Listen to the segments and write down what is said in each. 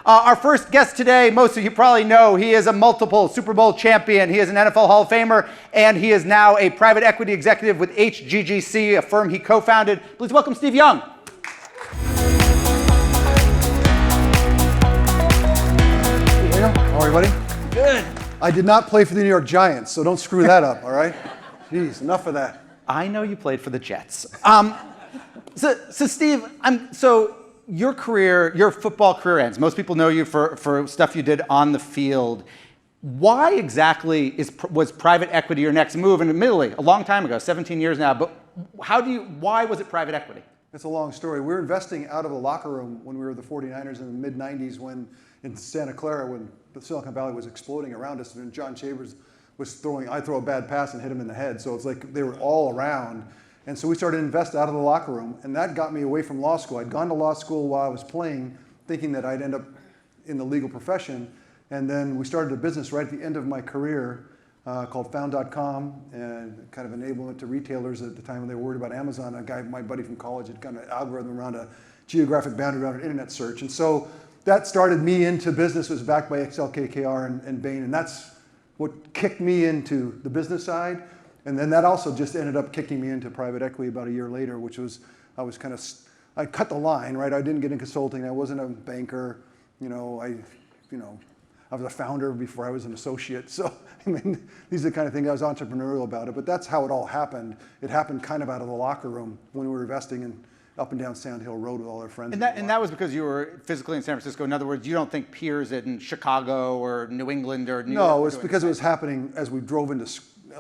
Our first guest today, most of you probably know, he is a multiple Super Bowl champion. He is an NFL Hall of Famer, and he is now a private equity executive with HGGC, a firm he co-founded. Please welcome Steve Young. How are you, buddy? Good. I did not play for the New York Giants, so don't screw that up, all right? Jeez, enough of that. I know you played for the Jets. So Steve, your career, your football career ends. Most people know you for stuff you did on the field. Why exactly was private equity your next move? And admittedly, a long time ago, 17 years now, but why was it private equity? It's a long story. We were investing out of the locker room when we were the 49ers in the mid-90s in Santa Clara when the Silicon Valley was exploding around us, and John Chambers was I'd throw a bad pass and hit him in the head. So it's like they were all around. And so we started to invest out of the locker room, and that got me away from law school. I'd gone to law school while I was playing, thinking that I'd end up in the legal profession. And then we started a business right at the end of my career called Found.com, and kind of enablement to retailers at the time when they were worried about Amazon. My buddy from college, had kind of algorithm around a geographic boundary around an internet search. And so that started me into business. It was backed by XLKKR and Bain, and that's what kicked me into the business side. And then that also just ended up kicking me into private equity about a year later, which was, I cut the line, right? I didn't get into consulting. I wasn't a banker. I was a founder before I was an associate. So, I mean, these are the kind of things I was entrepreneurial about it, but that's how it all happened. It happened kind of out of the locker room when we were investing in up and down Sand Hill Road with all our friends. And that was because you were physically in San Francisco. In other words, you don't think peers in Chicago or New England or New York? No, it's because it was happening as we drove into,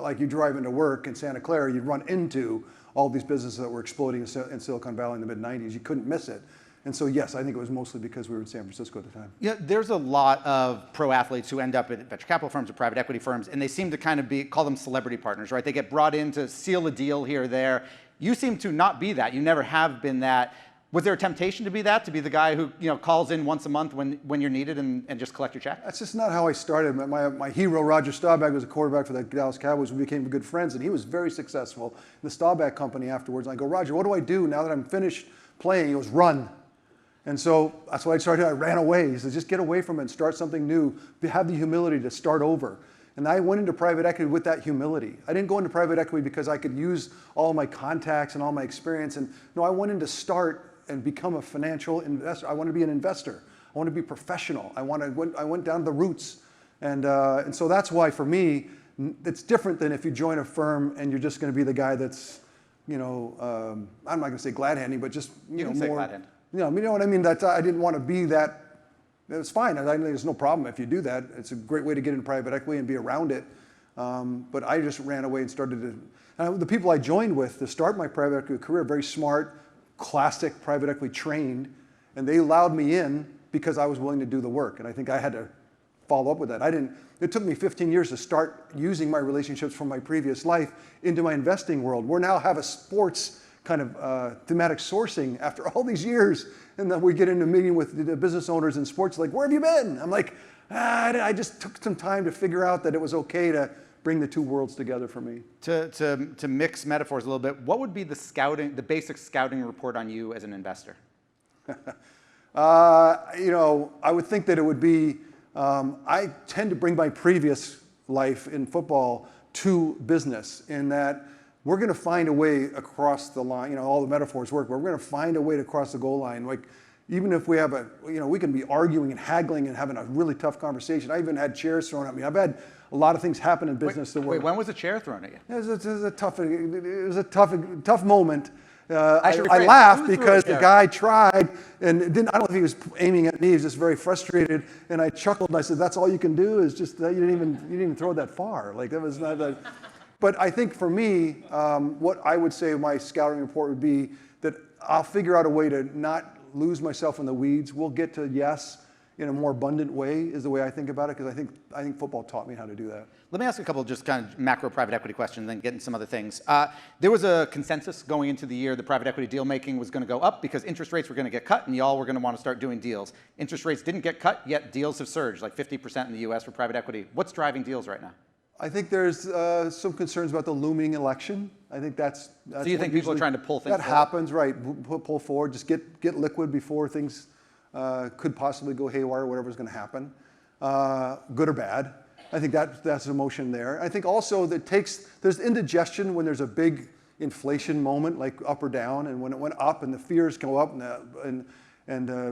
like you drive into work in Santa Clara, you'd run into all these businesses that were exploding in Silicon Valley in the mid-90s. You couldn't miss it. And so, yes, I think it was mostly because we were in San Francisco at the time. Yeah, there's a lot of pro athletes who end up at venture capital firms or private equity firms, and they seem to kind of call them celebrity partners, right? They get brought in to seal a deal here or there. You seem to not be that. You never have been that. Was there a temptation to be that, to be the guy who calls in once a month when you're needed and just collect your check? That's just not how I started. My hero, Roger Staubach, was a quarterback for the Dallas Cowboys. We became good friends, and he was very successful in the Staubach company afterwards. And I go, Roger, what do I do now that I'm finished playing? He goes, run. And so that's what I started. I ran away. He said, just get away from it and start something new. Have the humility to start over. And I went into private equity with that humility. I didn't go into private equity because I could use all my contacts and all my experience. And no, I went in to start and become a financial investor. I want to be an investor. I want to be professional. I went down to the roots. And so that's why, for me, it's different than if you join a firm and you're just going to be the guy that's, I'm not going to say glad-handing, but just, you can say glad-hand. You know what I mean? I didn't want to be that. It's fine. There's no problem if you do that. It's a great way to get into private equity and be around it. But I just ran away and started to. The people I joined with to start my private equity career, very smart, classic private equity trained, and they allowed me in because I was willing to do the work. And I think I had to follow up with that. It took me 15 years to start using my relationships from my previous life into my investing world. We now have a sports kind of thematic sourcing after all these years. And then we get into a meeting with the business owners in sports, like, where have you been? I'm like, I just took some time to figure out that it was okay to bring the two worlds together for me. To mix metaphors a little bit, what would be the basic scouting report on you as an investor? I would think that it would be, I tend to bring my previous life in football to business, in that we're going to find a way across the line. All the metaphors work, but we're going to find a way to cross the goal line. Like, even if we have we can be arguing and haggling and having a really tough conversation. I even had chairs thrown at me. I've had a lot of things happen in business. Wait, when was a chair thrown at you? It was a tough moment. I laughed because the guy tried and didn't. I don't know if he was aiming at me. He was just very frustrated, and I chuckled and I said, "That's all you can do is just you didn't even throw that far. Like, that was not that." But I think for me, what I would say my scouting report would be that I'll figure out a way to not lose myself in the weeds. We'll get to yes in a more abundant way, is the way I think about it, because I think football taught me how to do that. Let me ask a couple of just kind of macro private equity questions, then get into some other things. There was a consensus going into the year that private equity deal making was going to go up because interest rates were going to get cut and y'all were going to want to start doing deals. Interest rates didn't get cut, yet deals have surged, like 50% in the US for private equity. What's driving deals right now? I think there's some concerns about the looming election. I think that's so you think people are trying to pull things that forward? Happens, right? Pull forward, just get liquid before things could possibly go haywire, whatever's going to happen, good or bad. I think that's emotion there. I think also there's indigestion when there's a big inflation moment, like up or down, and when it went up and the fears go up and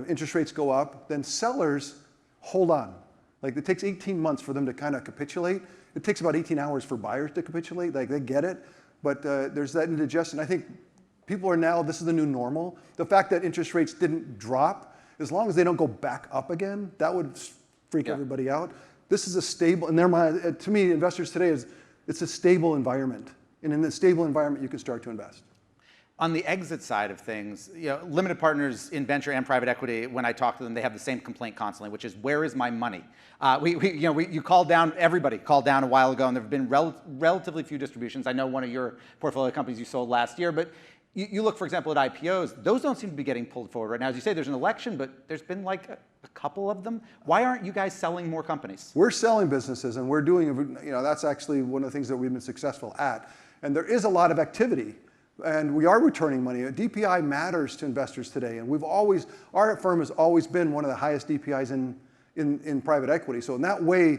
interest rates go up, then sellers hold on. Like it takes 18 months for them to kind of capitulate. It takes about 18 hours for buyers to capitulate. Like they get it, but there's that indigestion. I think people are now, this is the new normal. The fact that interest rates didn't drop, as long as they don't go back up again, that would freak everybody out. This is a stable, in their mind, to me, investors today, it's a stable environment. And in a stable environment, you can start to invest. On the exit side of things, limited partners in venture and private equity, when I talk to them, they have the same complaint constantly, which is, where is my money? You called down, everybody called down a while ago, and there have been relatively few distributions. I know one of your portfolio companies you sold last year, but you look, for example, at IPOs, those don't seem to be getting pulled forward right now. As you say, there's an election, but there's been like a couple of them. Why aren't you guys selling more companies? We're selling businesses, and we're doing, that's actually one of the things that we've been successful at. And there is a lot of activity, and we are returning money. DPI matters to investors today, and our firm has always been one of the highest DPIs in private equity. So in that way,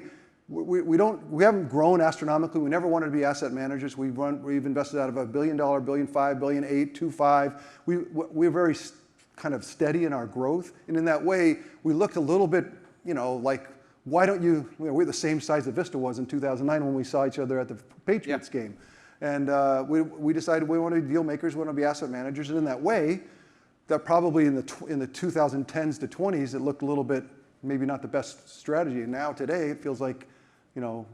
we haven't grown astronomically. We never wanted to be asset managers. We've invested out of $1 billion, $1.5 billion, $1.8 billion, $2.5 billion. We're very kind of steady in our growth, and in that way, we looked a little bit, like, why don't we're the same size that Vista was in 2009 when we saw each other at the Patriots game, and we decided we want to be deal makers, we want to be asset managers, and in that way, that probably in the 2010s to 20s, it looked a little bit maybe not the best strategy, and now today it feels like,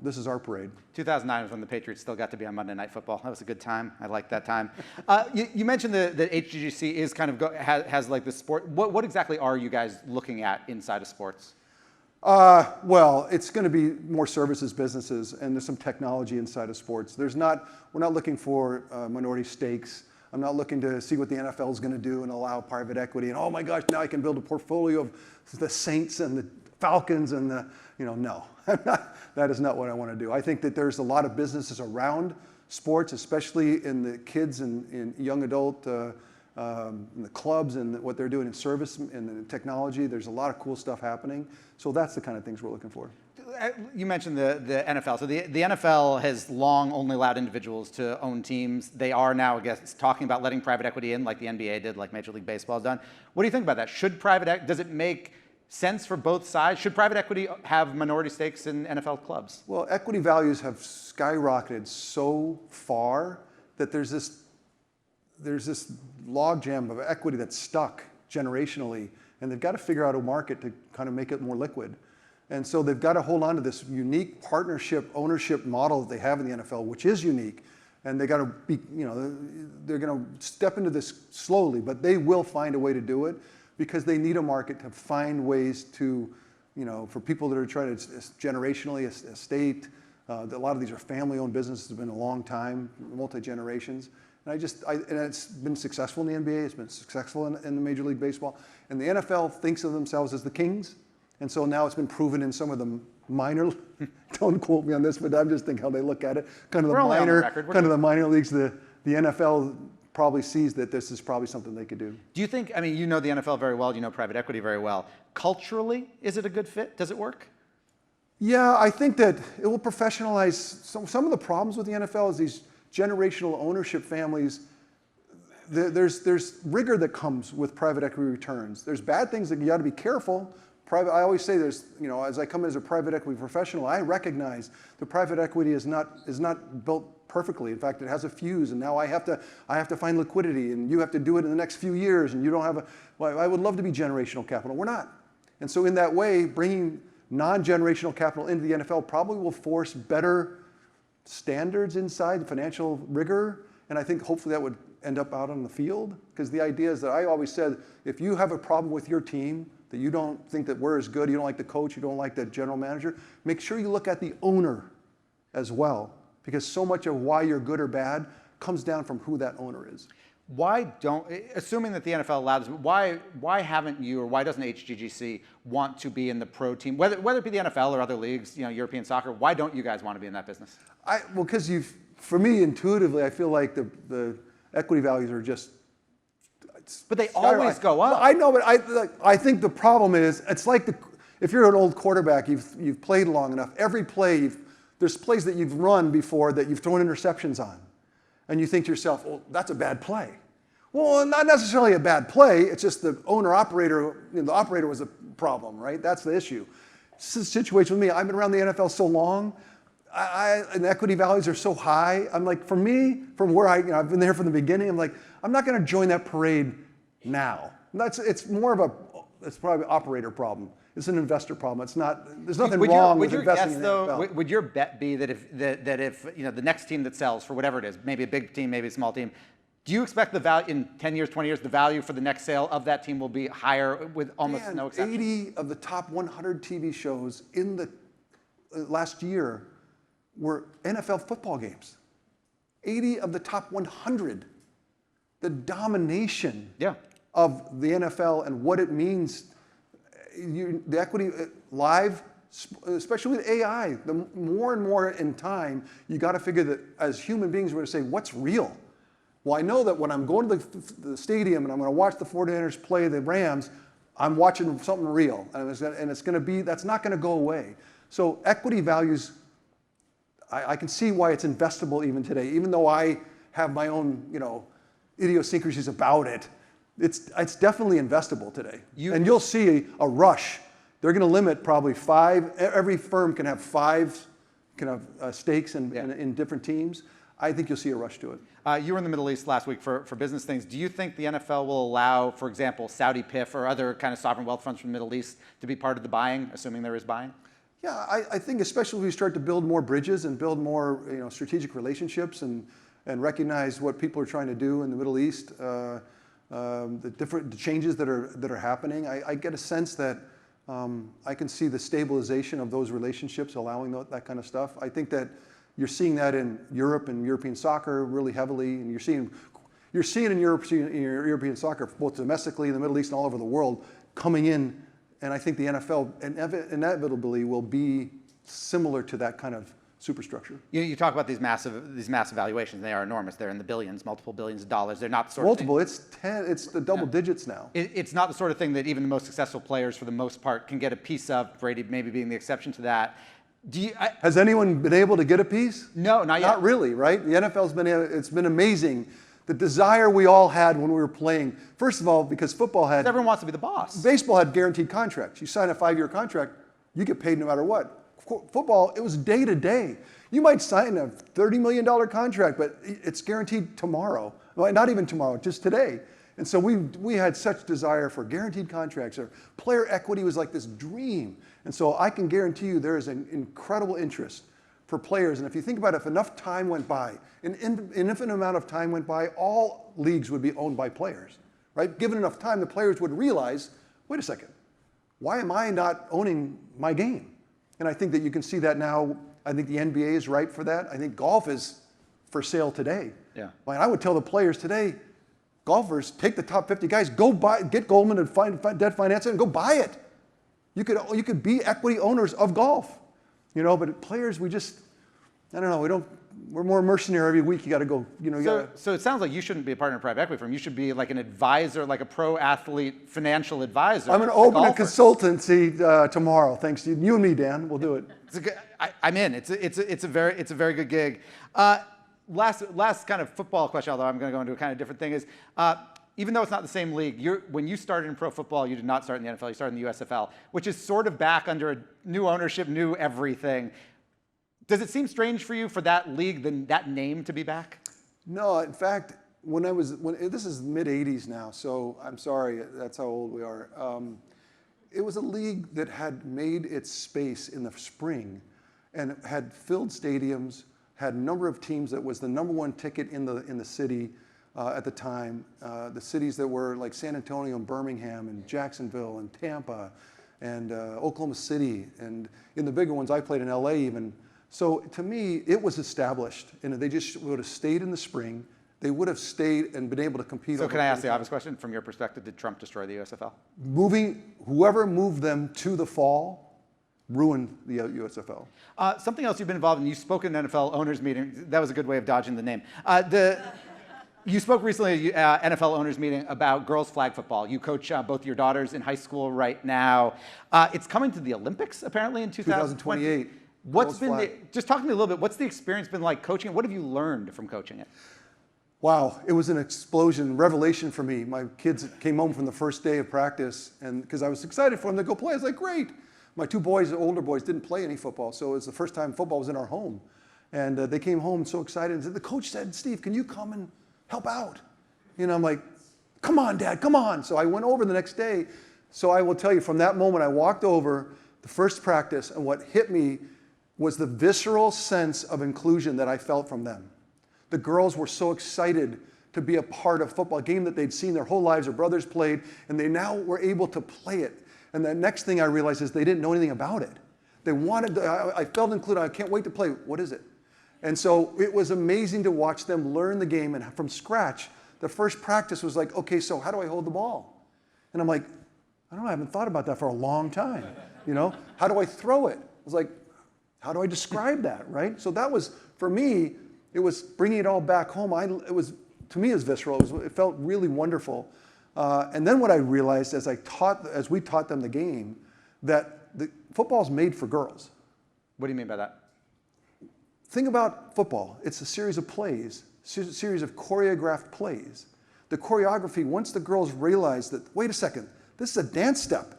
this is our parade. 2009 was when the Patriots still got to be on Monday Night Football. That was a good time. I liked that time. You mentioned that HGGC is kind of has like the sport. What exactly are you guys looking at inside of sports? Well, it's going to be more services businesses, and there's some technology inside of sports. We're not looking for minority stakes. I'm not looking to see what the NFL is going to do and allow private equity. And oh my gosh, now I can build a portfolio of the Saints and the Falcons and no. That is not what I want to do. I think that there's a lot of businesses around sports, especially in the kids and in young adult, in the clubs and what they're doing in service and the technology. There's a lot of cool stuff happening. So that's the kind of things we're looking for. You mentioned the NFL. So the NFL has long only allowed individuals to own teams. They are now, I guess, talking about letting private equity in, like the NBA did, like Major League Baseball has done. What do you think about that? Does it make sense for both sides? Should private equity have minority stakes in NFL clubs? Well, equity values have skyrocketed so far that there's this logjam of equity that's stuck generationally, and they've got to figure out a market to kind of make it more liquid. And so they've got to hold on to this unique partnership ownership model that they have in the NFL, which is unique. And they got to be, they're going to step into this slowly, but they will find a way to do it because they need a market to find ways to, for people that are trying to generationally estate. A lot of these are family-owned businesses, have been a long time, multi-generations. And it's been successful in the NBA, it's been successful in the Major League Baseball. And the NFL thinks of themselves as the kings. And so now it's been proven in some of the minor, don't quote me on this, but I'm just thinking how they look at it. Kind of the minor leagues, the NFL probably sees that this is probably something they could do. Do you think, you know the NFL very well, you know private equity very well. Culturally, is it a good fit? Does it work? Yeah, I think that it will professionalize. Some of the problems with the NFL is these generational ownership families. There's rigor that comes with private equity returns. There's bad things that you got to be careful. I always say as I come in as a private equity professional, I recognize the private equity is not built perfectly. In fact, it has a fuse, and now I have to find liquidity, and you have to do it in the next few years, and you don't have I would love to be generational capital. We're not. And so in that way, bringing non-generational capital into the NFL probably will force better standards inside the financial rigor, and I think hopefully that would end up out on the field, because the idea is that I always said, if you have a problem with your team, that you don't think that we're as good, you don't like the coach, you don't like the general manager, make sure you look at the owner as well, because so much of why you're good or bad comes down from who that owner is. Assuming that the NFL allows, why haven't you, or why doesn't HGGC want to be in the pro team, whether it be the NFL or other leagues, European soccer, why don't you guys want to be in that business? Well, because for me, intuitively, I feel like the equity values are just But they always go up. I know, but I think the problem is it's like if you're an old quarterback, you've played long enough. Every play, there's plays that you've run before that you've thrown interceptions on, and you think to yourself, "Well, that's a bad play." Well, not necessarily a bad play. It's just the owner-operator. The operator was a problem, right? That's the issue. It's the situation with me. I've been around the NFL so long. And equity values are so high. I'm like, for me, from where I've been there from the beginning, I'm like, I'm not going to join that parade now. It's probably an operator problem. It's an investor problem. It's not. There's nothing wrong with investing in the NFL. Would your bet be that if the next team that sells for whatever it is, maybe a big team, maybe a small team, do you expect the value in 10 years, 20 years, the value for the next sale of that team will be higher with almost no exception? 80 of the top 100 TV shows in the last year were NFL football games. 80 of the top 100. The domination of the NFL and what it means, the equity live, especially with AI, the more and more in time, you got to figure that as human beings, we're going to say, what's real? Well, I know that when I'm going to the stadium and I'm going to watch the 49ers play the Rams, I'm watching something real, and it's going to be, that's not going to go away. So equity values, I can see why it's investable even today, even though I have my own, idiosyncrasies about it. It's definitely investable today. And you'll see a rush. They're going to limit probably 5. Every firm can have 5 stakes in different teams. I think you'll see a rush to it. You were in the Middle East last week for business things. Do you think the NFL will allow, for example, Saudi PIF or other kind of sovereign wealth funds from the Middle East to be part of the buying, assuming there is buying? Yeah, I think especially if we start to build more bridges and build more strategic relationships and recognize what people are trying to do in the Middle East, the changes that are happening, I get a sense that I can see the stabilization of those relationships allowing that kind of stuff. I think that you're seeing that in Europe and European soccer really heavily, and you're seeing in European soccer both domestically in the Middle East and all over the world coming in. And I think the NFL inevitably will be similar to that kind of superstructure. You talk about these massive valuations. They are enormous. They're in the billions, multiple billions of dollars. They're not the sort multiple. of thing. It's the double digits now. It's not the sort of thing that even the most successful players, for the most part, can get a piece of. Brady maybe being the exception to that. Has anyone been able to get a piece? No, not yet. Not really, right? The NFL's been amazing. The desire we all had when we were playing, first of all, because football had... Everyone wants to be the boss. Baseball had guaranteed contracts. You sign a 5-year contract, you get paid no matter what. Football, it was day to day. You might sign a $30 million contract, but it's guaranteed tomorrow. Well, not even tomorrow, just today. And so we had such desire for guaranteed contracts. Or player equity was like this dream. And so I can guarantee you there is an incredible interest for players. And if you think about it, if enough time went by, an infinite amount of time went by, all leagues would be owned by players, right? Given enough time, the players would realize, wait a second, why am I not owning my game? And I think that you can see that now. I think the NBA is ripe for that. I think golf is for sale today. Yeah. And I would tell the players today, golfers, take the top 50 guys, go get Goldman and find debt financing and go buy it. You could be equity owners of golf, but players, I don't know, we're more mercenary every week. You got to go, So it sounds like you shouldn't be a partner in a private equity firm. You should be like an advisor, like a pro athlete financial advisor. I'm going to open a consultancy tomorrow. Thanks to you and me, Dan. We'll do it. I'm in. It's a very good gig. Last kind of football question, although I'm going to go into a kind of different thing, is even though it's not the same league, when you started in pro football, you did not start in the NFL. You started in the USFL, which is sort of back under a new ownership, new everything. Does it seem strange for you for that league, that name to be back? No, in fact, this is mid '80s now, so I'm sorry, that's how old we are. It was a league that had made its space in the spring, and had filled stadiums, had a number of teams that was the #1 ticket in the city at the time. The cities that were like San Antonio and Birmingham and Jacksonville and Tampa and Oklahoma City, and in the bigger ones I played in LA even. So to me, it was established, and they just would have stayed in the spring. They would have stayed and been able to compete. So can I ask the obvious question? From your perspective, did Trump destroy the USFL? Whoever moved them to the fall ruined the USFL. Something else you've been involved in, you spoke in an NFL owners meeting. That was a good way of dodging the name. You spoke recently at NFL owners meeting about girls flag football. You coach both your daughters in high school right now. It's coming to the Olympics apparently in 2028. 2028. Just talk to me a little bit. What's the experience been like coaching it? What have you learned from coaching it? Wow, it was an explosion, revelation for me. My kids came home from the first day of practice, and because I was excited for them to go play, I was like, great. My two boys, older boys, didn't play any football, so it was the first time football was in our home. And they came home so excited, and the coach said, Steve, can you come and help out? You know, I'm like, come on, Dad, come on. So I went over the next day. So I will tell you, from that moment, I walked over the first practice, and what hit me was the visceral sense of inclusion that I felt from them. The girls were so excited to be a part of football, a game that they'd seen their whole lives, their brothers played, and they now were able to play it. And the next thing I realized is they didn't know anything about it. They wanted to, I felt included. I can't wait to play. What is it? And so it was amazing to watch them learn the game, and from scratch, the first practice was like, okay, so how do I hold the ball? And I'm like, I don't know, I haven't thought about that for a long time. You know, how do I throw it? I was like, how do I describe that, right? So that was, for me, it was bringing it all back home. It was, to me, it was visceral. It felt really wonderful. And then what I realized as we taught them the game, that football's made for girls. What do you mean by that? Think about football. It's a series of plays, a series of choreographed plays. The choreography, once the girls realize that, wait a second, this is a dance step.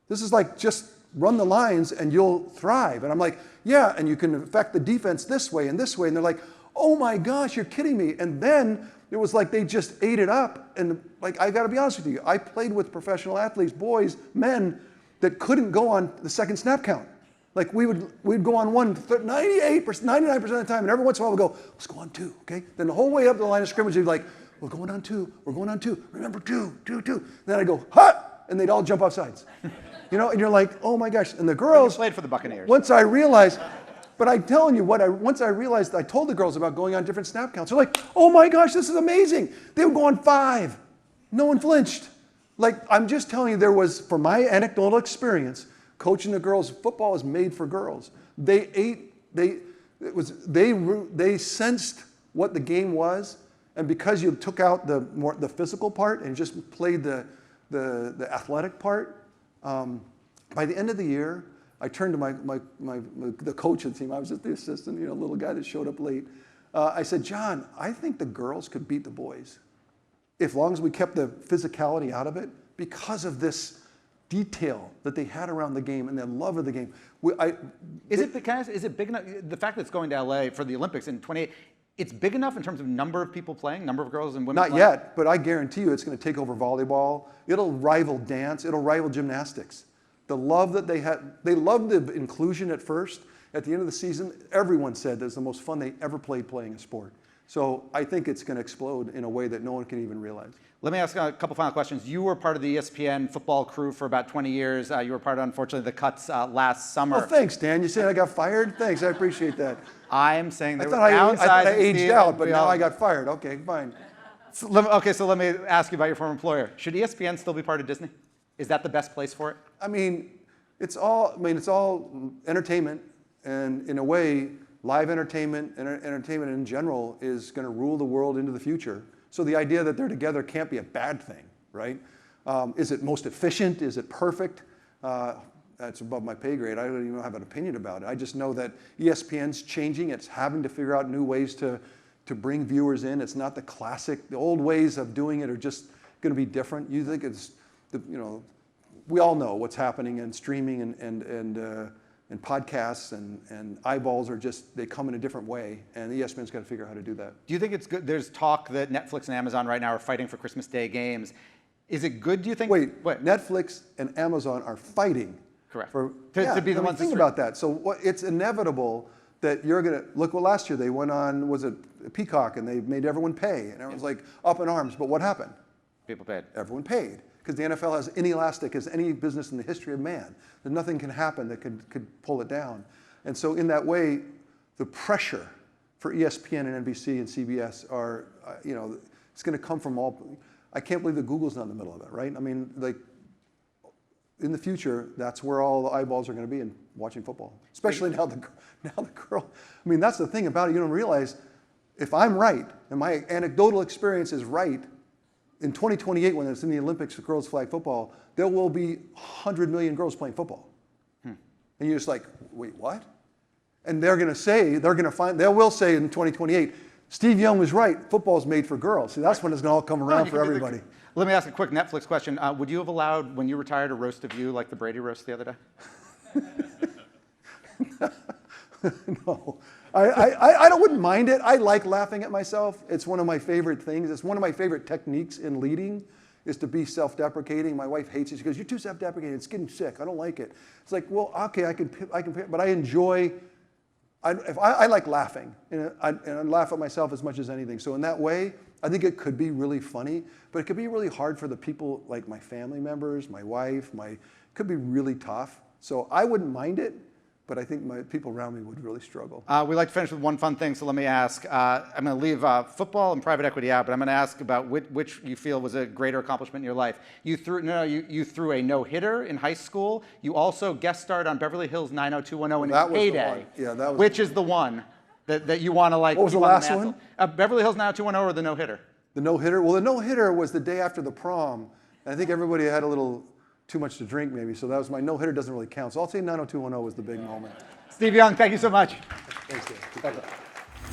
This is like just run the lines and you'll thrive. And I'm like, yeah, and you can affect the defense this way and this way. And they're like, oh my gosh, you're kidding me. And then it was like they just ate it up. And like, I gotta be honest with you, I played with professional athletes, boys, men, that couldn't go on the second snap count. Like we'd go on one 98%, 99% of the time, and every once in a while we'd go, let's go on two, okay? Then the whole way up the line of scrimmage, they'd be like, we're going on two, remember two. And then I'd go, hut, and they'd all jump off sides. You know, and you're like, oh my gosh. And the girls, you played for the Buccaneers. Once I realized, but I'm telling you once I realized, I told the girls about going on different snap counts. They're like, oh my gosh, this is amazing. They would go on 5. No one flinched. Like, I'm just telling you, there was, from my anecdotal experience, coaching the girls, football is made for girls. They sensed what the game was, and because you took out the physical part and just played the athletic part, by the end of the year, I turned to the coach of the team. I was just the assistant, little guy that showed up late. I said, John, I think the girls could beat the boys, as long as we kept the physicality out of it, because of this detail that they had around the game and their love of the game. Is it big enough? The fact that it's going to LA for the Olympics in 28, it's big enough in terms of number of people playing, number of girls and women Not playing? yet, but I guarantee you it's going to take over volleyball. It'll rival dance. It'll rival gymnastics. The love that they had, they loved the inclusion at first. At the end of the season, everyone said that it's the most fun they ever played playing a sport. So I think it's going to explode in a way that no one can even realize. Let me ask a couple final questions. You were part of the ESPN football crew for about 20 years. You were part of, unfortunately, the cuts last summer. Oh, thanks, Dan. You said I got fired? Thanks, I appreciate that. I'm saying there I were thought downsides. I aged out, but now I got fired. Okay, fine. So let me ask you about your former employer. Should ESPN still be part of Disney? Is that the best place for it? I mean, it's all entertainment, and in a way, live entertainment and entertainment in general is going to rule the world into the future. So the idea that they're together can't be a bad thing, right? Is it most efficient? Is it perfect? That's above my pay grade. I don't even have an opinion about it. I just know that ESPN's changing. It's having to figure out new ways to bring viewers in. It's not the old ways of doing it are just going to be different. You think it's, we all know what's happening in streaming and podcasts and eyeballs they come in a different way, and ESPN's got to figure out how to do that. Do you think it's good? There's talk that Netflix and Amazon right now are fighting for Christmas Day games. Is it good, do you think? Wait, Netflix and Amazon are fighting. Correct. To be the ones that think about that. So it's inevitable that you're going to, look, well, last year they went on, was it Peacock, and they made everyone pay, and everyone's like up in arms, but what happened? People paid. Everyone paid. Because the NFL has inelastic as any business in the history of man. That nothing can happen that could pull it down. And so in that way, the pressure for ESPN and NBC and CBS are, it's going to come from all. I can't believe that Google's not in the middle of it, right? I mean, like, in the future, that's where all the eyeballs are going to be in watching football. Especially now the girl. I mean, that's the thing about it. You don't realize if I'm right, and my anecdotal experience is right, in 2028, when it's in the Olympics for girls flag football, there will be 100 million girls playing football. And you're just like, wait, what? And they're going to say, they will say in 2028, Steve Young was right, football's made for girls. See, that's when it's going to all come around for everybody. Let me ask a quick Netflix question. Would you have allowed, when you retired, a roast of you like the Brady roast the other day? No. I wouldn't mind it. I like laughing at myself. It's one of my favorite things. It's one of my favorite techniques in leading is to be self-deprecating. My wife hates it. She goes, "You're too self-deprecating. It's getting sick. I don't like it." It's like, well, okay, I can, but I enjoy. I like laughing, and I laugh at myself as much as anything. So in that way, I think it could be really funny, but it could be really hard for the people like my family members, my wife, it could be really tough. So I wouldn't mind it, but I think my people around me would really struggle. We like to finish with one fun thing, so let me ask. I'm going to leave football and private equity out, but I'm going to ask about which you feel was a greater accomplishment in your life. You threw a no-hitter in high school. You also guest starred on Beverly Hills 90210 in its heyday. Yeah, that was. Which is the one that you want to like? What was the last one? Beverly Hills 90210 or the no-hitter? The no-hitter? Well, the no-hitter was the day after the prom. And I think everybody had a little too much to drink maybe, so that was my no-hitter doesn't really count. So I'll say 90210 was the big moment. Steve Young, thank you so much. Thanks, Dave.